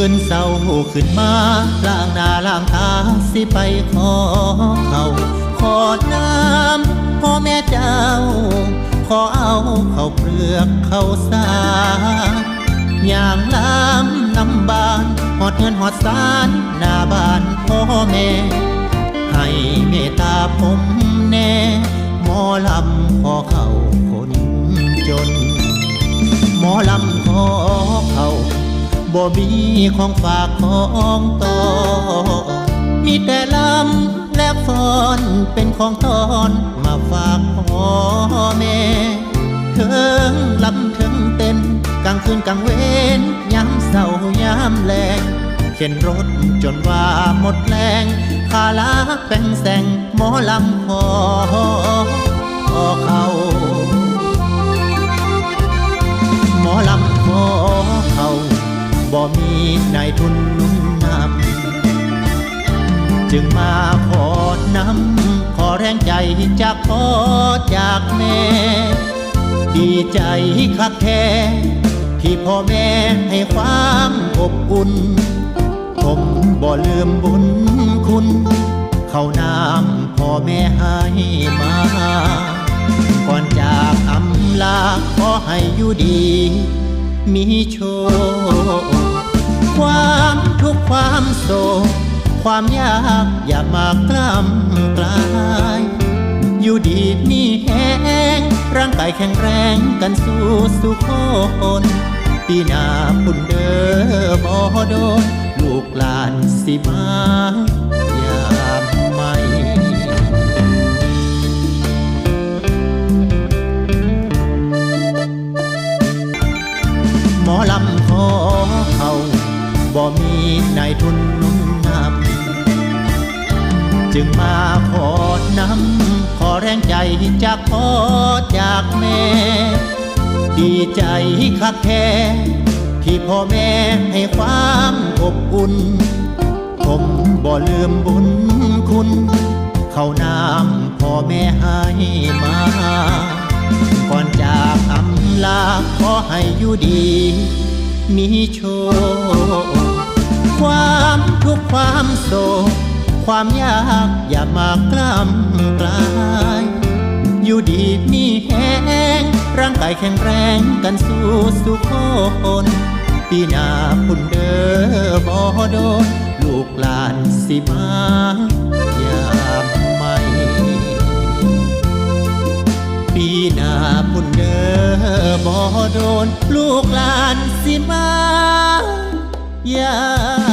นเศร้าขึ้นมาล้างหน้าล้างตาสิไปขอเขาขอน้ำพ่อแม่เจ้าขอเอาข้าวเปลือกข้าวสารอย่างล้ำนำบานหอดเงินหอดสารหน้าบ้านพ่อแม่ให้เมตตาผมแน่หมอลำขอเขาคนจนหมอลำขอเขาบ่มีของฝากของต่อมีแต่ลำและฟ้อนเป็นของตอนมาฝากพ่อแม่เถิงลำเถิงเต้นกลางคืนกลางเว้นย้ำเศร้าย้ำแรงเข็นรถจนว่าหมดแรงขาลาแป้งแสงหมอลำขอเขาหมอลำขอเขาบ่มีนายทุนนุ่นนำจึงมาขอนำขอแรงใจจากพ่อจากแม่ดีใจคักแท้ที่พ่อแม่ให้ความอบอุ่นผมบ่ลืมบุญคุณเข้าน้ำพ่อแม่ให้มาก่อนจากอำลาขอให้อยู่ดีมีโชคความทุกข์ความโศกความยากอย่ามากล้ำกลายอยู่ดีมีแห้งร่างกายแข็งแรงกันสู้สุขคนปีหน้าคุณเด้อบ่โดนลูกหลานสิมายามไม่หมอลำขอเขาบ่มีนายทุนนุ่นนำจึงมาขอนำขอแรงใจจากพ่อจากแม่ดีใจคักแท้ที่พ่อแม่ให้ความอบอุ่นผมบ่ลืมบุญคุณเข้าน้ำพ่อแม่ให้มาก่อนจากอำลาขอให้อยู่ดีมีโชคความทุกข์ความโศกความยากอย่ามากล้ำกลายอยู่ดีมีแห้งร่างกายแข็งแรงกันสู้สุขคนปีหน้าคุณเด้อบ่โดนลูกหลานสิมายามไม่ปีหน้าคุณเด้อบ่โดนลูกหลานสิมายาม